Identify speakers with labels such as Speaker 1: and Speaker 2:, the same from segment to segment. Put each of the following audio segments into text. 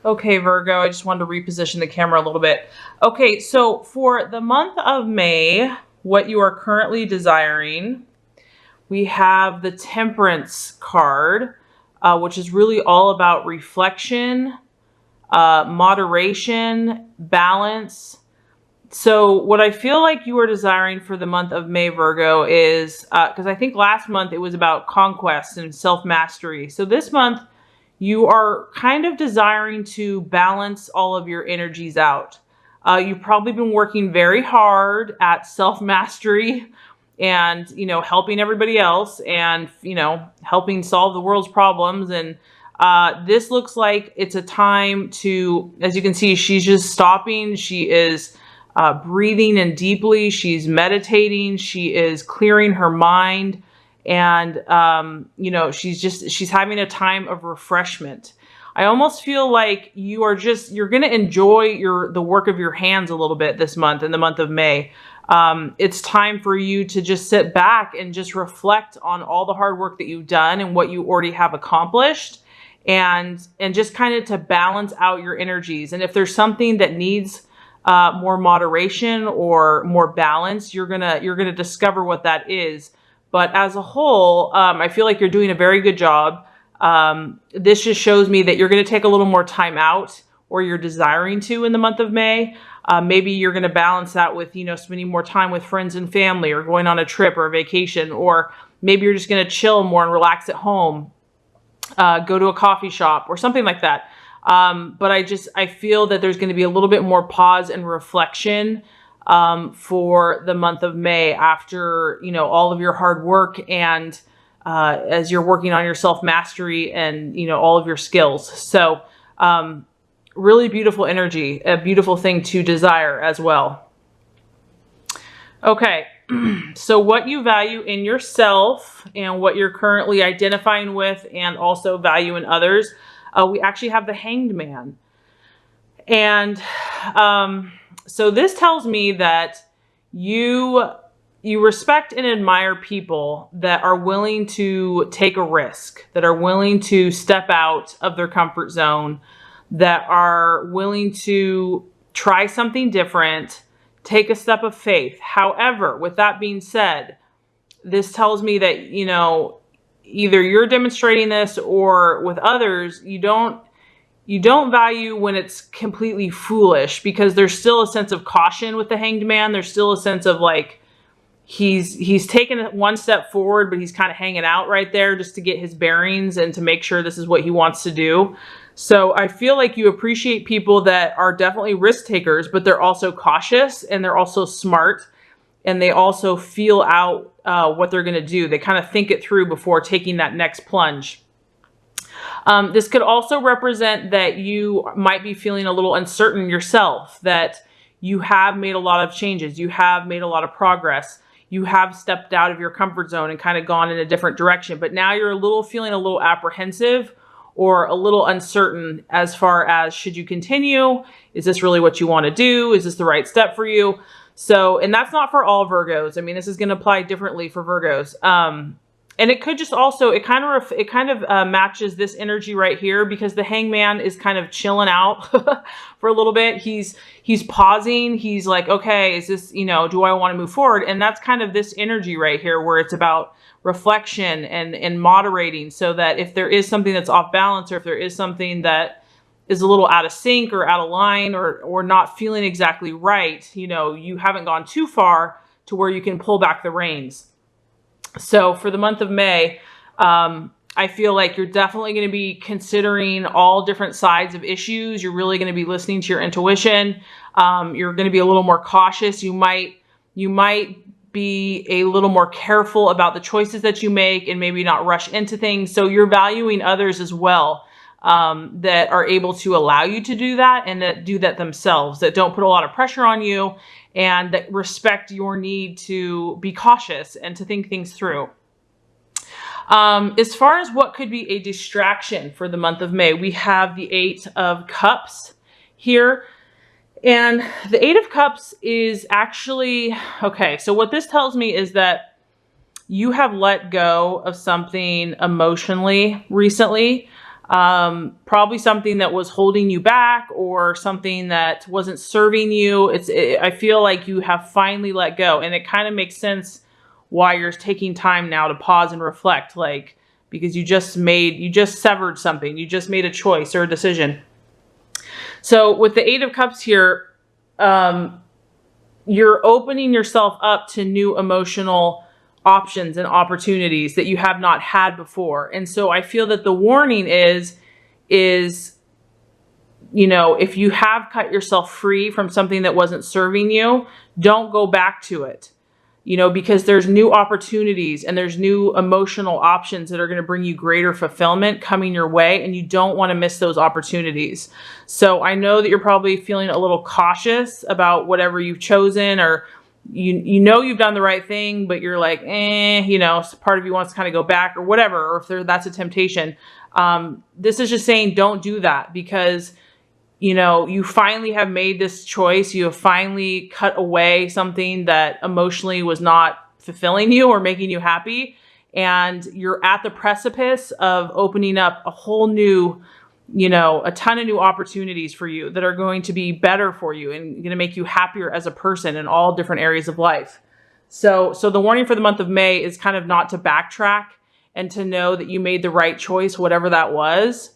Speaker 1: Okay, Virgo, I just wanted to reposition the camera a little bit. Okay, so for the month of May, what you are currently desiring, we have the Temperance card, which is really all about reflection, moderation, balance. So what I feel like you are desiring for the month of May, Virgo, is, because I think last month it was about conquest and self-mastery. So this month, you are kind of desiring to balance all of your energies out. You've probably been working very hard at self-mastery and, helping everybody else and, helping solve the world's problems. And this looks like it's a time to, as you can see, she's just stopping. She is breathing in deeply. She's meditating. She is clearing her mind. And, she's having a time of refreshment. I almost feel like you're going to enjoy the work of your hands a little bit this month, in the month of May. It's time for you to just sit back and just reflect on all the hard work that you've done and what you already have accomplished, and just kind of to balance out your energies. And if there's something that needs more moderation or more balance, you're gonna discover what that is. But as a whole, I feel like you're doing a very good job. This just shows me that you're going to take a little more time out, or you're desiring to, in the month of May. Maybe you're going to balance that with, spending more time with friends and family, or going on a trip or a vacation, or maybe you're just going to chill more and relax at home, go to a coffee shop or something like that. But I feel that there's going to be a little bit more pause and reflection for the month of May, after, all of your hard work, and as you're working on your self-mastery and, all of your skills. So really beautiful energy, a beautiful thing to desire as well. Okay, so what you value in yourself and what you're currently identifying with, and also value in others, we actually have the Hanged Man. And so this tells me that you respect and admire people that are willing to take a risk, that are willing to step out of their comfort zone, that are willing to try something different, take a step of faith. However, with that being said, this tells me that, either you're demonstrating this, or with others, you don't value when it's completely foolish, because there's still a sense of caution with the Hanged Man. There's still a sense of like, he's taken one step forward, but he's kind of hanging out right there just to get his bearings and to make sure this is what he wants to do. So I feel like you appreciate people that are definitely risk takers, but they're also cautious, and they're also smart, and they also feel out what they're going to do. They kind of think it through before taking that next plunge. This could also represent that you might be feeling a little uncertain yourself, that you have made a lot of changes, you have made a lot of progress, you have stepped out of your comfort zone and kind of gone in a different direction, but now you're feeling a little apprehensive, or a little uncertain as far as, should you continue? Is this really what you want to do? Is this the right step for you? So, and that's not for all Virgos. I mean, this is going to apply differently for Virgos. And it could just also, it kind of matches this energy right here, because the Hangman is kind of chilling out for a little bit. He's pausing. He's like, okay, is this, do I want to move forward? And that's kind of this energy right here, where it's about reflection and moderating, so that if there is something that's off balance, or if there is something that is a little out of sync or out of line, or not feeling exactly right, you haven't gone too far to where you can pull back the reins. So for the month of May, I feel like you're definitely going to be considering all different sides of issues. You're really going to be listening to your intuition. You're going to be a little more cautious. You might be a little more careful about the choices that you make, and maybe not rush into things. So you're valuing others as well, that are able to allow you to do that, and that do that themselves, that don't put a lot of pressure on you, and that respect your need to be cautious and to think things through. As far as what could be a distraction for the month of May, we have the 8 of Cups here. And the 8 of Cups is actually, okay, so what this tells me is that you have let go of something emotionally recently. probably something that was holding you back or something that wasn't serving you. I feel like you have finally let go, and it kind of makes sense why you're taking time now to pause and reflect, like, because you just severed something. You just made a choice or a decision. So with the Eight of Cups here, you're opening yourself up to new emotional options and opportunities that you have not had before. And so I feel that the warning is, you know, if you have cut yourself free from something that wasn't serving you, don't go back to it. You know, because there's new opportunities and there's new emotional options that are going to bring you greater fulfillment coming your way, and you don't want to miss those opportunities. So I know that you're probably feeling a little cautious about whatever you've chosen, or you know you've done the right thing, but you're like, you know, part of you wants to kind of go back or whatever, or if that's a temptation. This is just saying don't do that, because you know, you finally have made this choice. You have finally cut away something that emotionally was not fulfilling you or making you happy. And you're at the precipice of opening up a whole new, you know, a ton of new opportunities for you that are going to be better for you and going to make you happier as a person in all different areas of life. So the warning for the month of May is kind of not to backtrack, and to know that you made the right choice, whatever that was.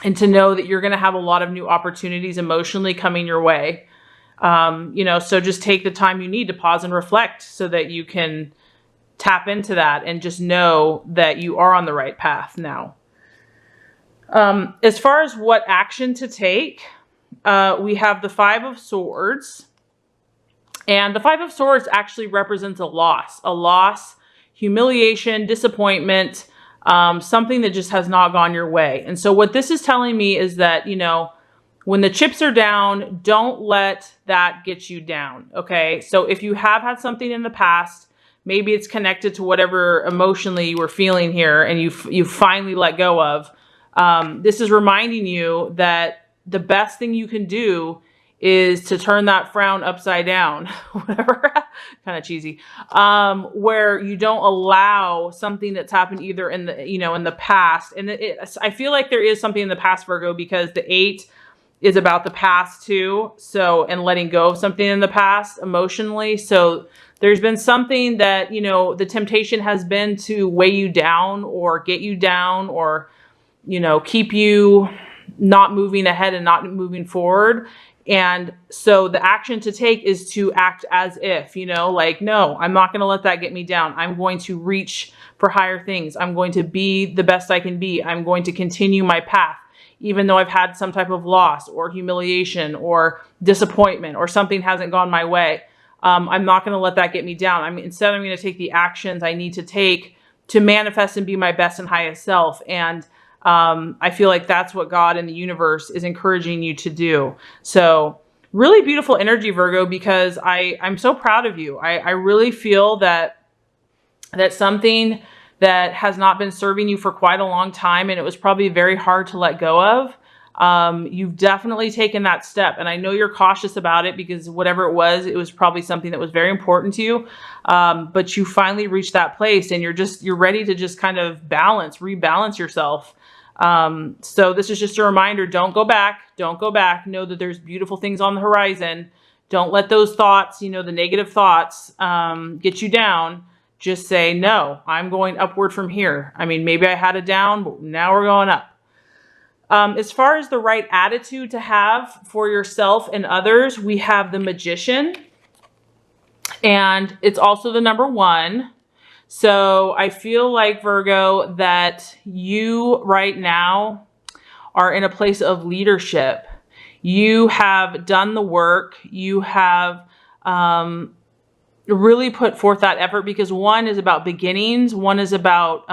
Speaker 1: And to know that you're going to have a lot of new opportunities emotionally coming your way. You know, so just take the time you need to pause and reflect so that you can tap into that and just know that you are on the right path now. As far as what action to take, we have the Five of Swords. And the Five of Swords actually represents a loss, humiliation, disappointment, something that just has not gone your way. And so what this is telling me is that, you know, when the chips are down, don't let that get you down. Okay. So if you have had something in the past, maybe it's connected to whatever emotionally you were feeling here and you finally let go of. This is reminding you that the best thing you can do is to turn that frown upside down, whatever, kind of cheesy, where you don't allow something that's happened either in the, you know, in the past. And I feel like there is something in the past, Virgo, because the 8 is about the past too. So, and letting go of something in the past emotionally. So there's been something that, you know, the temptation has been to weigh you down or get you down or, you know, keep you not moving ahead and not moving forward. And so the action to take is to act as if, you know, like, no, I'm not going to let that get me down. I'm going to reach for higher things. I'm going to be the best I can be. I'm going to continue my path, even though I've had some type of loss or humiliation or disappointment or something hasn't gone my way. I'm not going to let that get me down. Instead, I'm going to take the actions I need to take to manifest and be my best and highest self. And I feel like that's what God and the universe is encouraging you to do. So really beautiful energy, Virgo, because I'm so proud of you. I really feel that something that has not been serving you for quite a long time, and it was probably very hard to let go of. You've definitely taken that step. And I know you're cautious about it because whatever it was probably something that was very important to you. But you finally reached that place and you're ready to just kind of rebalance yourself. So this is just a reminder, don't go back. Know that there's beautiful things on the horizon. Don't let those thoughts, you know, the negative thoughts, get you down. Just say, no, I'm going upward from here. I mean, maybe I had it down, but now we're going up. As far as the right attitude to have for yourself and others, we have the Magician, and it's also the number 1. So I feel like, Virgo, that you right now are in a place of leadership. You have done the work. You have really put forth that effort, because 1 is about beginnings. 1 is about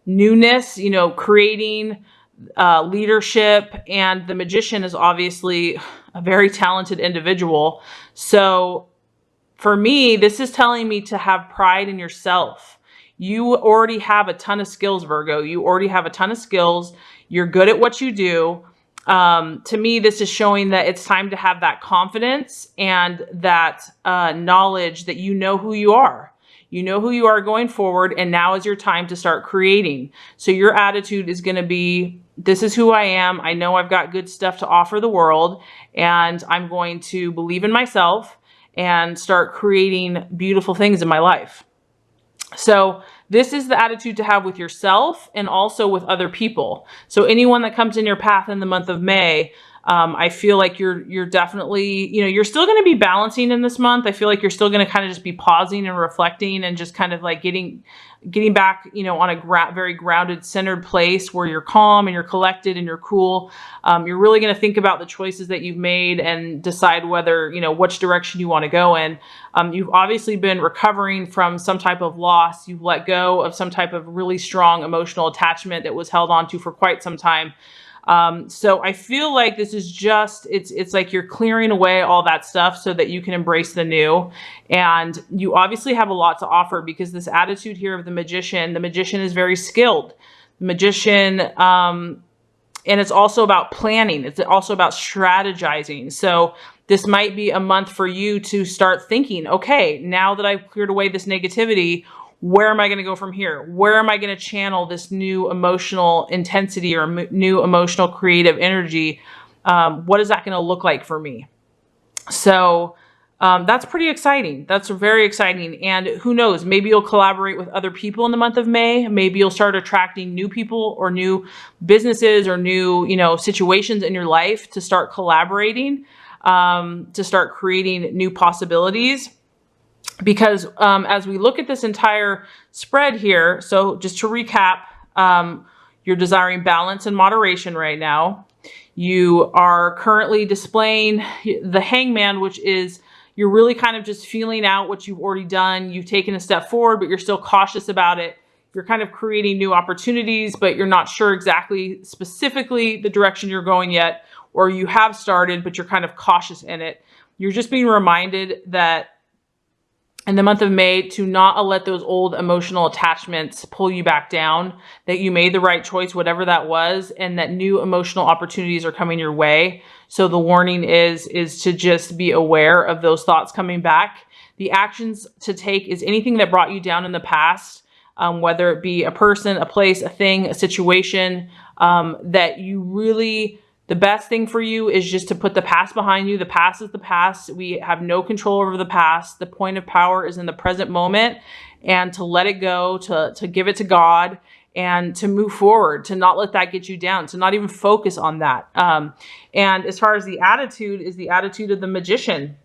Speaker 1: newness, you know, creating leadership. And the Magician is obviously a very talented individual. So for me, this is telling me to have pride in yourself. You already have a ton of skills, Virgo. You already have a ton of skills. You're good at what you do. To me, this is showing that it's time to have that confidence and that knowledge that you know who you are. You know who you are going forward, and now is your time to start creating. So your attitude is going to be, this is who I am. I know I've got good stuff to offer the world, and I'm going to believe in myself and start creating beautiful things in my life. So this is the attitude to have with yourself and also with other people. So anyone that comes in your path in the month of May, I feel like you're definitely, you're still going to be balancing in this month. I feel like you're still going to kind of just be pausing and reflecting and just kind of like getting back, on a very grounded, centered place where you're calm and you're collected and you're cool. You're really going to think about the choices that you've made and decide whether, which direction you want to go in. You've obviously been recovering from some type of loss. You've let go of some type of really strong emotional attachment that was held onto for quite some time. So I feel like this is just, it's like you're clearing away all that stuff so that you can embrace the new. And you obviously have a lot to offer, because this attitude here of the magician is very skilled. The magician, and it's also about planning. It's also about strategizing. So this might be a month for you to start thinking, okay, now that I've cleared away this negativity, where am I going to go from here? Where am I going to channel this new emotional intensity or new emotional creative energy? What is that going to look like for me? So that's pretty exciting. That's very exciting. And who knows, maybe you'll collaborate with other people in the month of May. Maybe you'll start attracting new people or new businesses or new, situations in your life to start collaborating, to start creating new possibilities. Because as we look at this entire spread here, so just to recap, you're desiring balance and moderation right now. You are currently displaying the hangman, which is you're really kind of just feeling out what you've already done. You've taken a step forward, but you're still cautious about it. You're kind of creating new opportunities, but you're not sure exactly specifically the direction you're going yet, or you have started, but you're kind of cautious in it. You're just being reminded that in the month of May to not let those old emotional attachments pull you back down, that you made the right choice, whatever that was, and that new emotional opportunities are coming your way. So the warning is to just be aware of those thoughts coming back. The actions to take is anything that brought you down in the past, whether it be a person, a place, a thing, a situation, that you really... The best thing for you is just to put the past behind you. The past is the past. We have no control over the past. The point of power is in the present moment, and to let it go, to give it to God, and to move forward, to not let that get you down, to not even focus on that. And as far as the attitude is the attitude of the magician,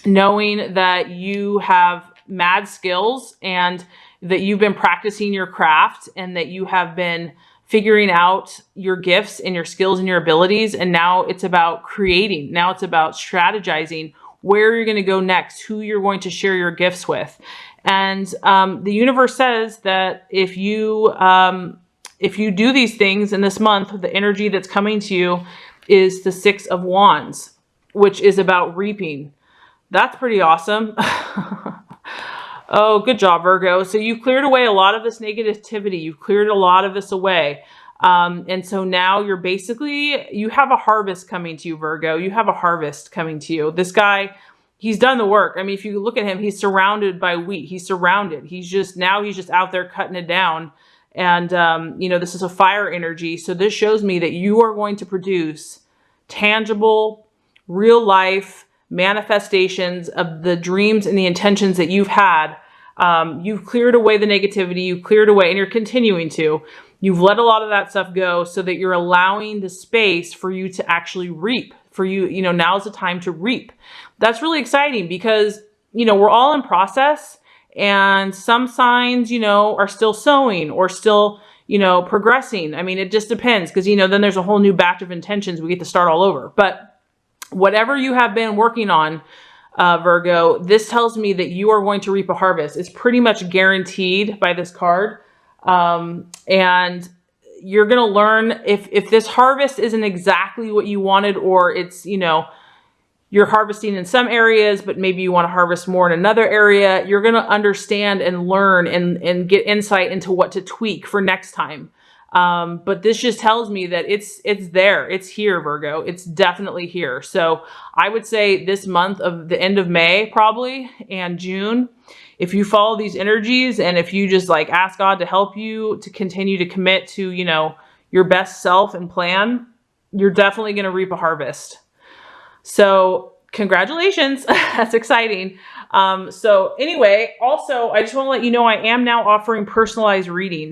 Speaker 1: knowing that you have mad skills and that you've been practicing your craft and that you have been figuring out your gifts and your skills and your abilities. And now it's about creating. Now it's about strategizing where you're going to go next, who you're going to share your gifts with. And the universe says that if you do these things in this month, the energy that's coming to you is the 6 of Wands, which is about reaping. That's pretty awesome. Oh, good job, Virgo. So you've cleared away a lot of this negativity. You've cleared a lot of this away. And so now you have a harvest coming to you, Virgo. You have a harvest coming to you. This guy, he's done the work. I mean, if you look at him, he's surrounded by wheat. He's surrounded. He's just out there cutting it down. And, this is a fire energy. So this shows me that you are going to produce tangible, real life manifestations of the dreams and the intentions that you've had. You've cleared away the negativity, you've cleared away, and you're continuing to. You've let a lot of that stuff go so that you're allowing the space for you to actually reap. For you, now's the time to reap. That's really exciting because, we're all in process, and some signs, are still sowing or still, progressing. I mean, it just depends because, then there's a whole new batch of intentions. We get to start all over. But whatever you have been working on, Virgo, this tells me that you are going to reap a harvest. It's pretty much guaranteed by this card. And you're going to learn if this harvest isn't exactly what you wanted, or it's, you're harvesting in some areas, but maybe you want to harvest more in another area, you're going to understand and learn and get insight into what to tweak for next time. But this just tells me that it's there. It's here, Virgo. It's definitely here. So I would say this month of the end of May, probably, and June, if you follow these energies and if you just like ask God to help you to continue to commit to, you know, your best self and plan, you're definitely going to reap a harvest. So congratulations. That's exciting. So anyway, also, I just want to let you know I am now offering personalized readings.